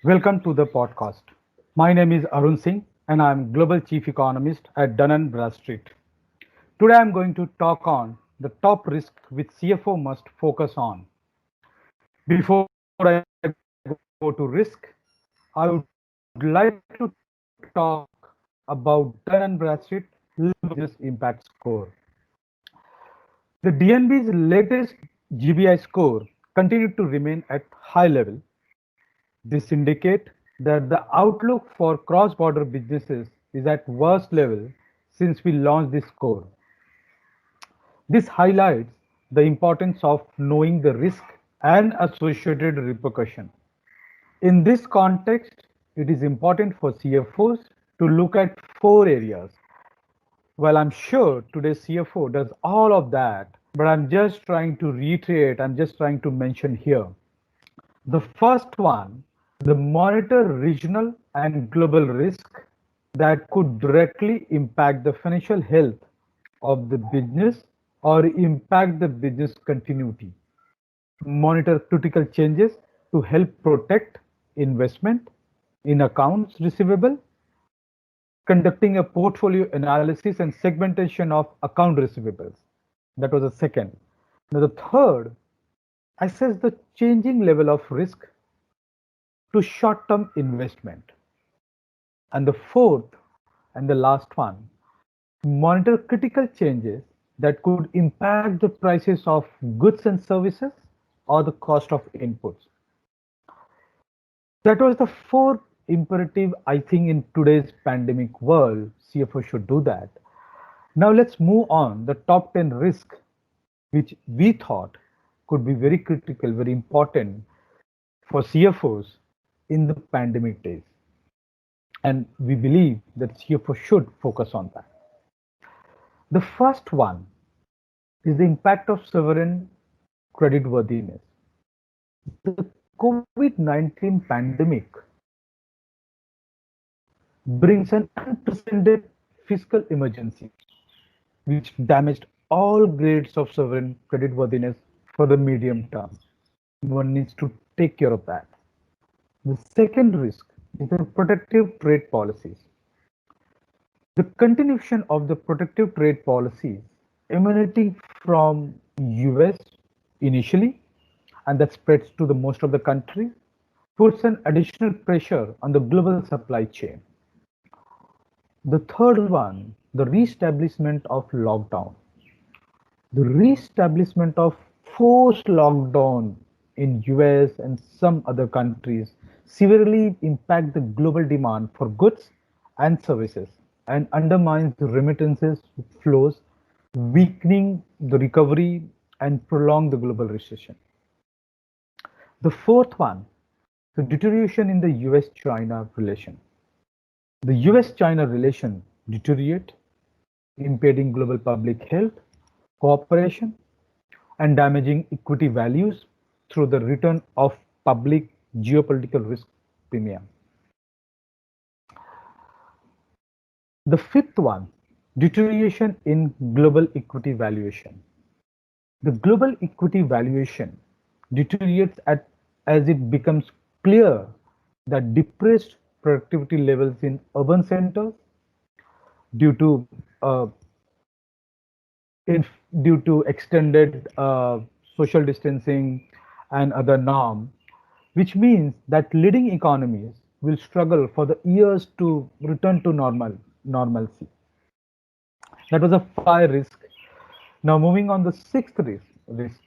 Welcome to the podcast. My name is Arun Singh and I am Global Chief Economist at Dun& Bradstreet. Today I am going to talk on the top risk which CFO must focus on. Before I go to risk, I would like to talk about Dun& Bradstreet Global Business Impact Score. The DNB's latest GBI score continued to remain at high level. This indicates that the outlook for cross-border businesses is at worst level since we launched this score. This highlights the importance of knowing the risk and associated repercussion. In this context, it is important for CFOs to look at four areas. Well, I'm sure today's CFO does all of that, but I'm just trying to reiterate, I'm just trying to mention here. The first one, the monitor regional and global risk that could directly impact the financial health of the business or impact the business continuity. Monitor critical changes to help protect investment in accounts receivable, conducting a portfolio analysis and segmentation of account receivables. That was the second. Now, the third, assess the changing level of risk to short-term investment. And the fourth and the last one, monitor critical changes that could impact the prices of goods and services or the cost of inputs. That was the fourth imperative, I think, in today's pandemic world, CFO should do that. Now let's move on the top 10 risks which we thought could be very critical, very important for CFOs in the pandemic days. And we believe that CFO should focus on that. The first one is the impact of sovereign creditworthiness. The COVID-19 pandemic brings an unprecedented fiscal emergency which damaged all grades of sovereign creditworthiness for the medium term. One needs to take care of that. The second risk is the protective trade policies. The continuation of the protective trade policies emanating from US initially, and that spreads to the most of the country, puts an additional pressure on the global supply chain. The third one, the reestablishment of lockdown. The reestablishment of forced lockdown in US and some other countries severely impact the global demand for goods and services and undermines the remittances flows, weakening the recovery and prolong the global recession. The fourth one, the deterioration in the US-China relation. The US-China relation deteriorate, impeding global public health, cooperation, and damaging equity values through the return of public geopolitical risk premium. The fifth one, deterioration in global equity valuation. The global equity valuation deteriorates as it becomes clear that depressed productivity levels in urban centers due to uh, due to extended social distancing and other norms, which means that leading economies will struggle for the years to return to normalcy. That was a five risk. Now moving on the sixth risk,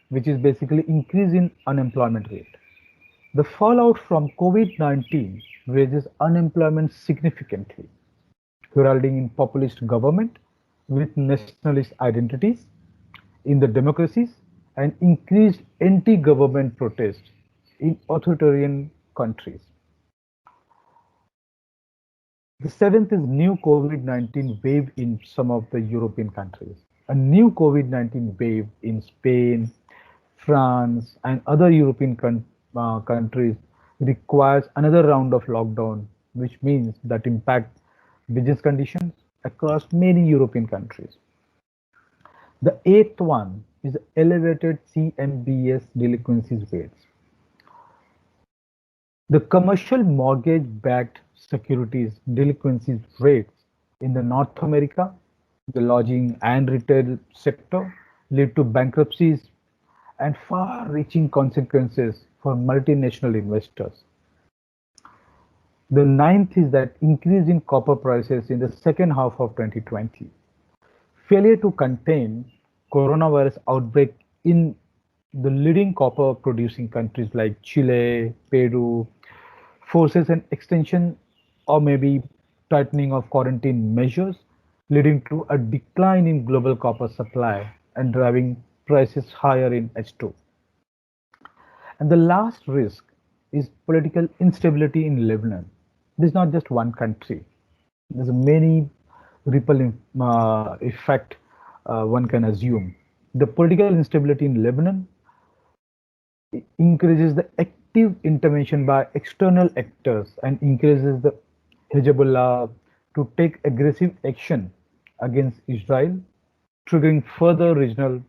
which is basically increase in unemployment rate. The fallout from COVID-19 raises unemployment significantly, heralding in populist government with nationalist identities in the democracies and increased anti-government protests in authoritarian countries. The seventh is new COVID-19 wave in some of the European countries. A new COVID-19 wave in Spain, France, and other European countries requires another round of lockdown, which means that impact business conditions across many European countries. The eighth one is elevated CMBS delinquencies rates. The commercial mortgage-backed securities delinquency rates in the North America, the lodging and retail sector lead to bankruptcies and far-reaching consequences for multinational investors. The ninth is that increase in copper prices in the second half of 2020. Failure to contain coronavirus outbreak in the leading copper producing countries like Chile, Peru, forces an extension or maybe tightening of quarantine measures, leading to a decline in global copper supply and driving prices higher in H2. And the last risk is political instability in Lebanon. It is not just one country. There's many ripple effect one can assume. The political instability in Lebanon increases the active intervention by external actors and increases the Hezbollah to take aggressive action against Israel, triggering further regional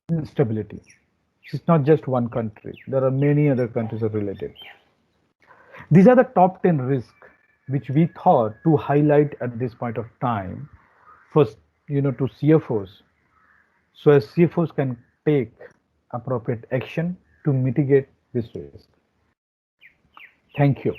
instability. It's not just one country. There are many other countries that are related. These are the top 10 risks which we thought to highlight at this point of time first, to CFOs, so as CFOs can take appropriate action to mitigate this risk. Thank you.